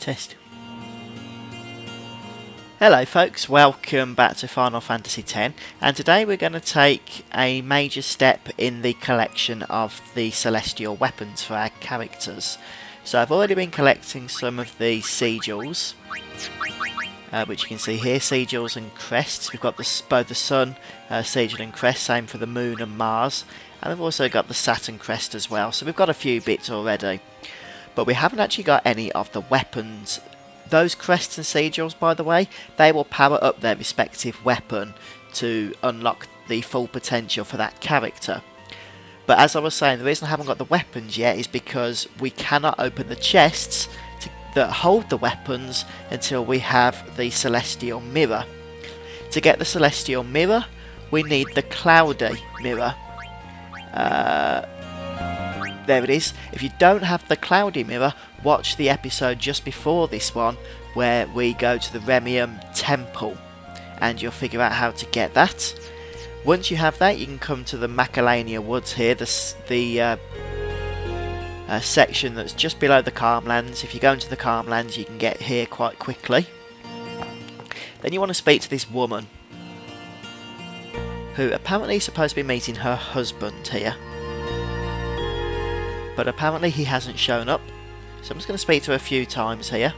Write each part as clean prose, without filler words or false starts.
Test. Hello folks, welcome back to Final Fantasy X, and today we're going to take a major step in the collection of the celestial weapons for our characters. So I've already been collecting some of the sigils, which you can see here, sigils and crests. We've got both the Sun sigil and crest, same for the Moon and Mars, and we've also got the Saturn crest as well, so we've got a few bits already. But we haven't actually got any of the weapons. Those crests and sigils, by the way, they will power up their respective weapon to unlock the full potential for that character. But as I was saying, the reason I haven't got the weapons yet is because we cannot open the chests that hold the weapons until we have the Celestial Mirror. To get the Celestial Mirror, we need the Cloudy Mirror. There it is. If you don't have the Cloudy Mirror, watch the episode just before this one where we go to the Remium Temple and you'll figure out how to get that. Once you have that, you can come to the Macalania Woods here, the section that's just below the Calmlands. If you go into the Calmlands, you can get here quite quickly. Then you want to speak to this woman who apparently is supposed to be meeting her husband here. But apparently he hasn't shown up, so I'm just going to speak to her a few times here.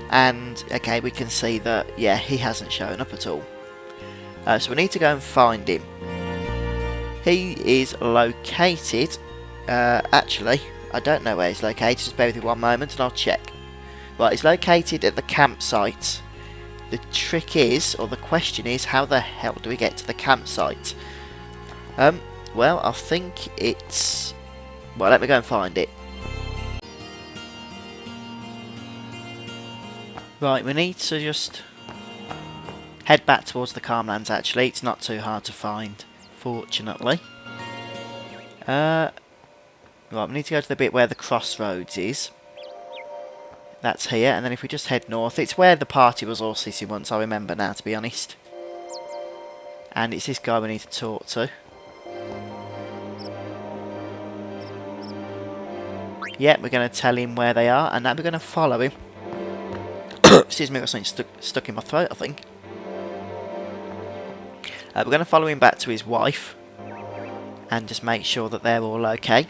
And okay, we can see that, yeah, he hasn't shown up at all. So we need to go and find him. He is located, actually, I don't know where he's located, just bear with me one moment and I'll check. Right, he's located at the campsite. The trick is, or the question is, how the hell do we get to the campsite? Well, I think it's... Well, let me go and find it. Right, we need to just head back towards the Calmlands, actually. It's not too hard to find, fortunately. Right, we need to go to the bit where the crossroads is. That's here, and then if we just head north, it's where the party was all sitting once, I remember now, to be honest. And it's this guy we need to talk to. Yep, we're going to tell him where they are, and now we're going to follow him. Excuse me, I've got something stuck in my throat, I think. We're going to follow him back to his wife, and just make sure that they're all okay.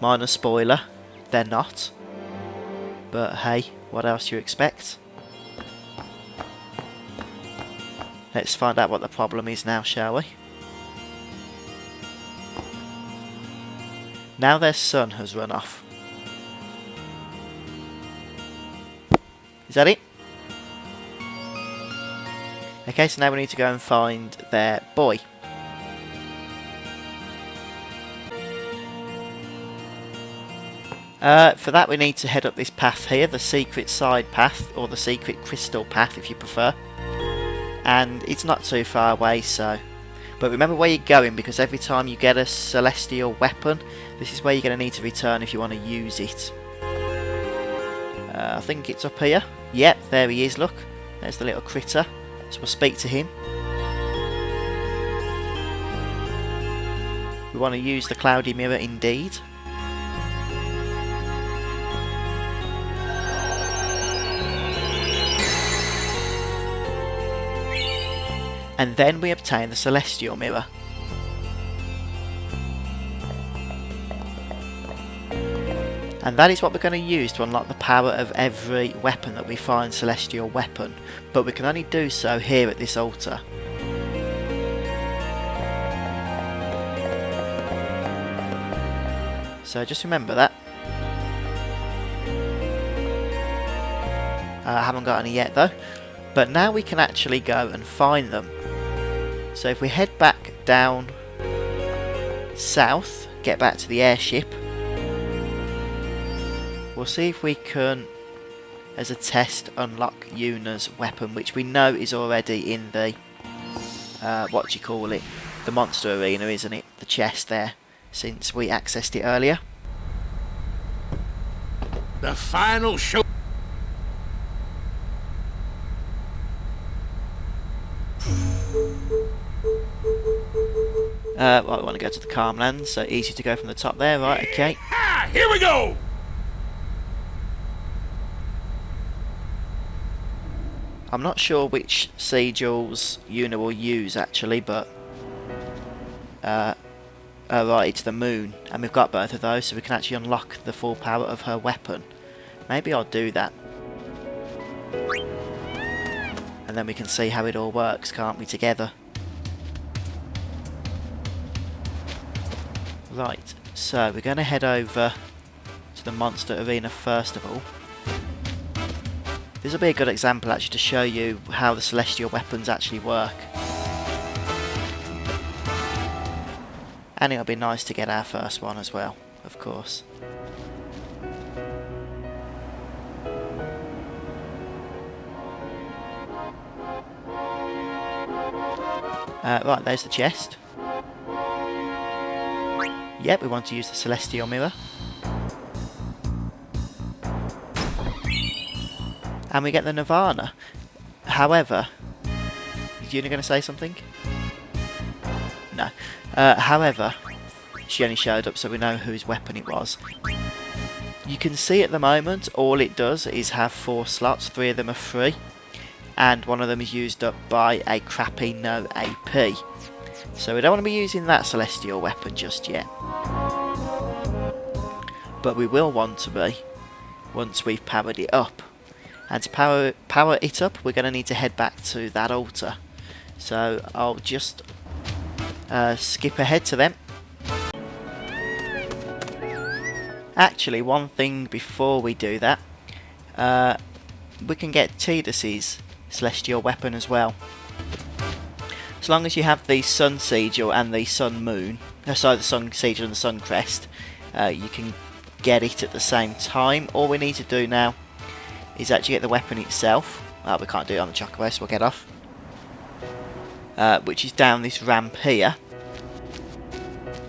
Minor spoiler, they're not. But hey, what else do you expect? Let's find out what the problem is now, shall we? Now their son has run off. Is that it? Okay, so now we need to go and find their boy. For that we need to head up this path here, the secret side path, or the secret crystal path if you prefer. And it's not too far away, so... But remember where you're going, because every time you get a celestial weapon, this is where you're going to need to return if you want to use it. I think it's up here. Yep, there he is, look. There's the little critter. So we'll speak to him. We want to use the Cloudy Mirror indeed. And then we obtain the Celestial Mirror. And that is what we're going to use to unlock the power of every weapon that we find, celestial weapon. But we can only do so here at this altar. So just remember that. I haven't got any yet though. But now we can actually go and find them. So if we head back down south, get back to the airship, we'll see if we can, as a test, unlock Yuna's weapon, which we know is already in the, what do you call it, the monster arena, isn't it? The chest there, since we accessed it earlier. The final show. Right, we want to go to the Calmlands, so easy to go from the top there, right, okay. Ah, here we go! I'm not sure which sigils Yuna will use actually, but right, it's the moon, and we've got both of those, so we can actually unlock the full power of her weapon. Maybe I'll do that. And then we can see how it all works, can't we, together? Right, so we're going to head over to the monster arena first of all. This will be a good example actually to show you how the celestial weapons actually work. And it'll be nice to get our first one as well, of course. Right, there's the chest. Yep, we want to use the celestial mirror. And we get the Nirvana. However, is Yuna going to say something? No. However, she only showed up so we know whose weapon it was. You can see at the moment all it does is have 4 slots, 3 of them are free, and one of them is used up by a crappy no AP. So we don't want to be using that celestial weapon just yet. But we will want to be once we've powered it up. And to power it up, we're going to need to head back to that altar. So I'll just skip ahead to them. Actually, one thing before we do that, we can get Tidus's celestial weapon as well. As long as you have the Sun Sigil and the Sun Moon, sorry, the Sun Sigil and the Sun Crest, you can get it at the same time. All we need to do now is actually get the weapon itself. Well, we can't do it on the chocobo, so we'll get off. Which is down this ramp here.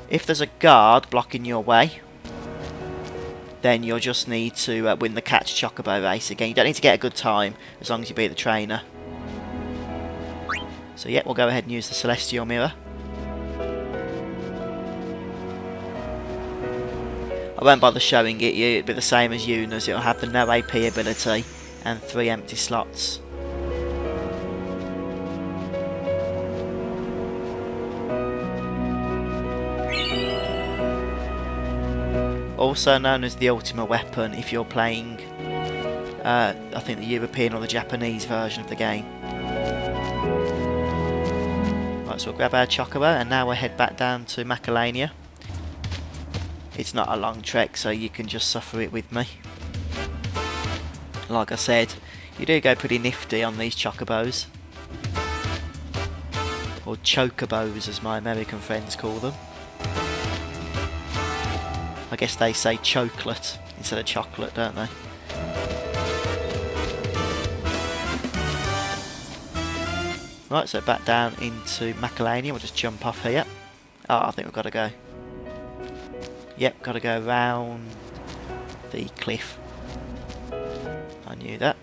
If there's a guard blocking your way, then you'll just need to win the catch chocobo race again. You don't need to get a good time as long as you beat the trainer. So yeah, we'll go ahead and use the celestial mirror. I won't bother showing it you, it'll be the same as Yuna's. It'll have the no AP ability and 3 empty slots. Also known as the Ultima weapon if you're playing, I think the European or the Japanese version of the game. Right, so we'll grab our chocobo and now we'll head back down to Macalania. It's not a long trek, so you can just suffer it with me. Like I said, you do go pretty nifty on these chocobos. Or chocobos as my American friends call them. I guess they say chocolate instead of chocolate, don't they? Right, so back down into Macalania, we'll just jump off here. Oh, I think we've got to go. Yep, got to go round the cliff. I knew that.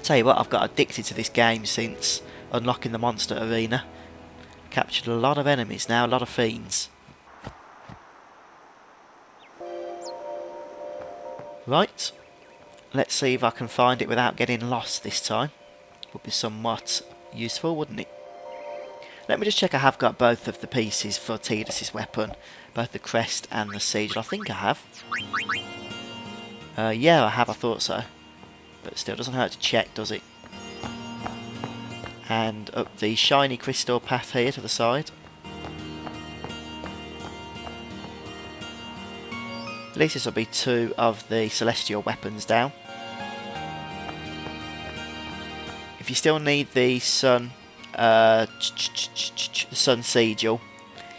Tell you what, I've got addicted to this game since unlocking the monster arena. Captured a lot of enemies now, a lot of fiends. Right, let's see if I can find it without getting lost this time. Would be somewhat useful, wouldn't it? Let me just check I have got both of the pieces for Tidus's weapon, both the crest and the sigil. I think I have. Yeah, I have, I thought so. But still, doesn't hurt to check, does it? And up the shiny crystal path here to the side. At least this will be 2 of the celestial weapons down. If you still need the sun sigil,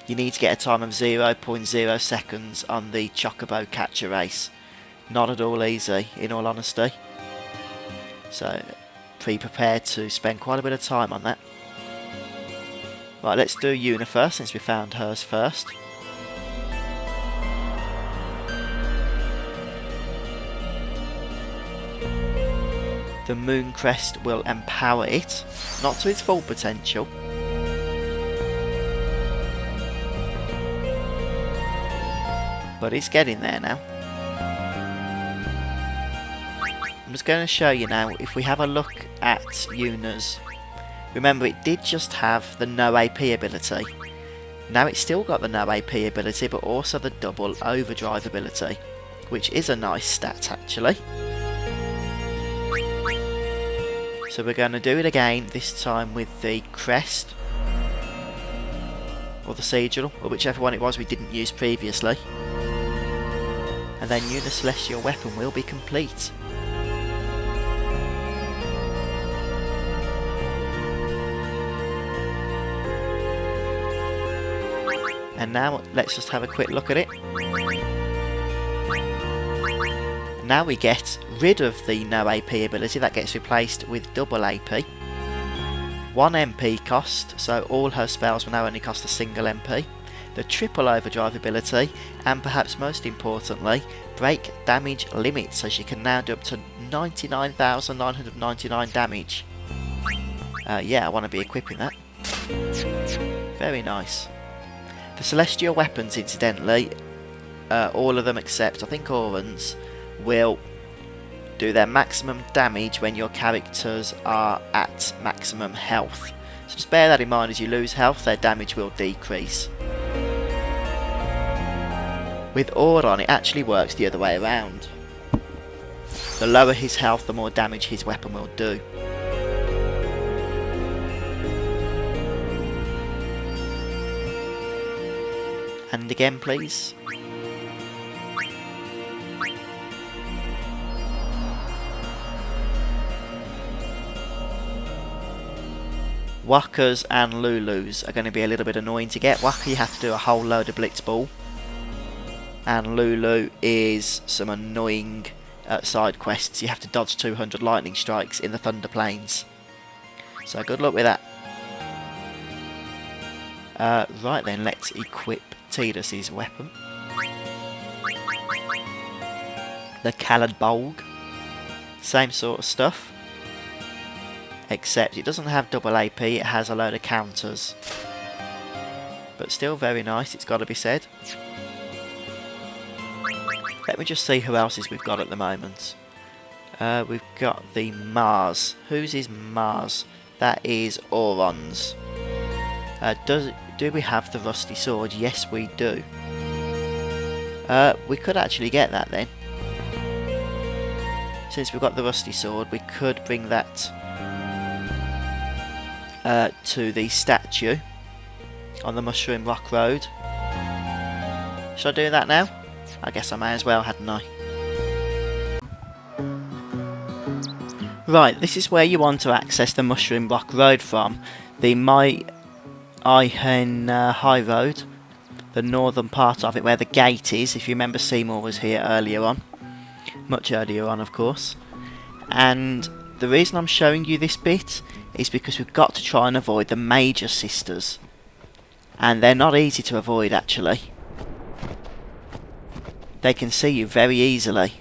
you need to get a time of 0.0 seconds on the chocobo catcher race. Not at all easy, in all honesty. So, pre-prepared to spend quite a bit of time on that. Right, let's do Yuna first, since we found hers first. The moon crest will empower it, not to its full potential. But it's getting there now. I'm just going to show you now, if we have a look at Yuna's, remember it did just have the no AP ability. Now it's still got the no AP ability, but also the double overdrive ability, which is a nice stat actually. So we're going to do it again, this time with the crest, or the sigil, or whichever one it was we didn't use previously. And then Yuna's celestial weapon will be complete. And now let's just have a quick look at it. Now we get rid of the no AP ability, that gets replaced with double AP. 1 MP cost, so all her spells will now only cost a single MP. The triple overdrive ability, and perhaps most importantly, break damage limit, so she can now do up to 99,999 damage. Yeah, I want to be equipping that. Very nice. The celestial weapons, incidentally, all of them except I think Auron's, will do their maximum damage when your characters are at maximum health. So just bear that in mind, as you lose health, their damage will decrease. With Auron, it actually works the other way around. The lower his health, the more damage his weapon will do. And again, please. Wakkas and Lulus are going to be a little bit annoying to get. Wakka, you have to do a whole load of Blitz Ball, and Lulu is some annoying side quests. You have to dodge 200 lightning strikes in the Thunder Plains. So good luck with that. Right then, let's equip Tidus's weapon. The Khaled Bolg. Same sort of stuff. Except it doesn't have double AP, it has a load of counters. But still very nice, it's got to be said. Let me just see who else's we've got at the moment. We've got the Mars. Whose is Mars? That is Auron's. Do we have the rusty sword? Yes, we do. We could actually get that then. Since we've got the rusty sword, we could bring that to the statue on the Mushroom Rock Road. Should I do that now? I guess I may as well, hadn't I? Right, this is where you want to access the Mushroom Rock Road from. The Mai Ihen High Road, the northern part of it where the gate is. If you remember, Seymour was here earlier on. Much earlier on, of course. And the reason I'm showing you this bit is because we've got to try and avoid the Major Sisters. And they're not easy to avoid, actually. They can see you very easily.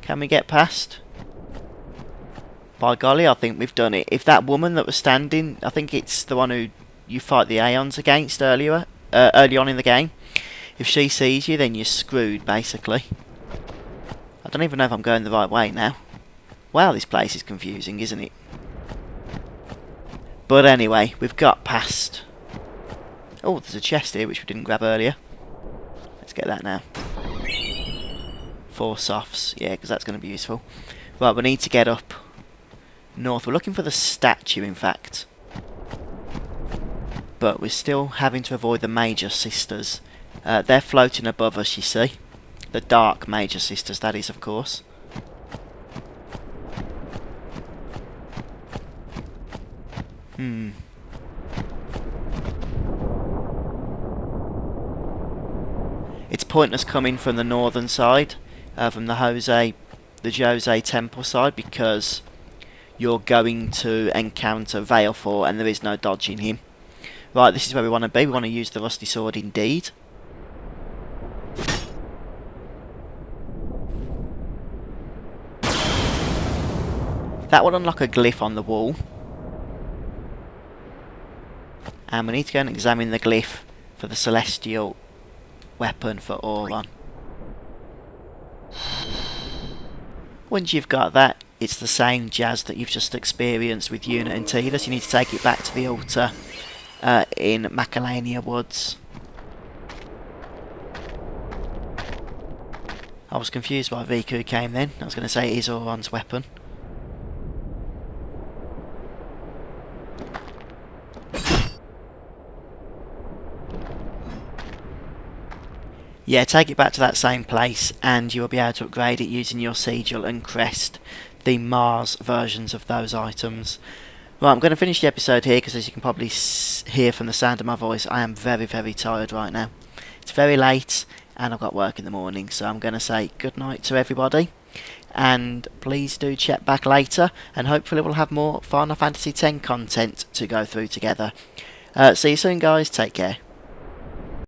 Can we get past? By golly, I think we've done it. If that woman that was standing, I think it's the one who you fight the Aeons against early on in the game. If she sees you, then you're screwed, basically. I don't even know if I'm going the right way now. Wow, this place is confusing, isn't it? But anyway, we've got past... Oh, there's a chest here which we didn't grab earlier. Let's get that now. 4 softs, yeah, because that's going to be useful. Right, we need to get up north. We're looking for the statue, in fact. But we're still having to avoid the Major Sisters. They're floating above us, you see. The Dark Major Sisters, that is, of course. It's pointless coming from the northern side, from the Jose Temple side, because you're going to encounter Valefor and there is no dodging him. Right, this is where we want to be. We want to use the rusty sword indeed. That will unlock a glyph on the wall. And we need to go and examine the glyph for the celestial weapon for Auron. Once you've got that, it's the same jazz that you've just experienced with Yuna and Tila, so you need to take it back to the altar in Macalania Woods. I was confused why Viku came then. I was going to say it is Auron's weapon. Yeah, take it back to that same place and you will be able to upgrade it using your sigil and crest, the Mars versions of those items. Right, I'm going to finish the episode here because, as you can probably hear from the sound of my voice, I am very, very tired right now. It's very late and I've got work in the morning, so I'm going to say good night to everybody. And please do check back later and hopefully we'll have more Final Fantasy X content to go through together. See you soon guys, take care.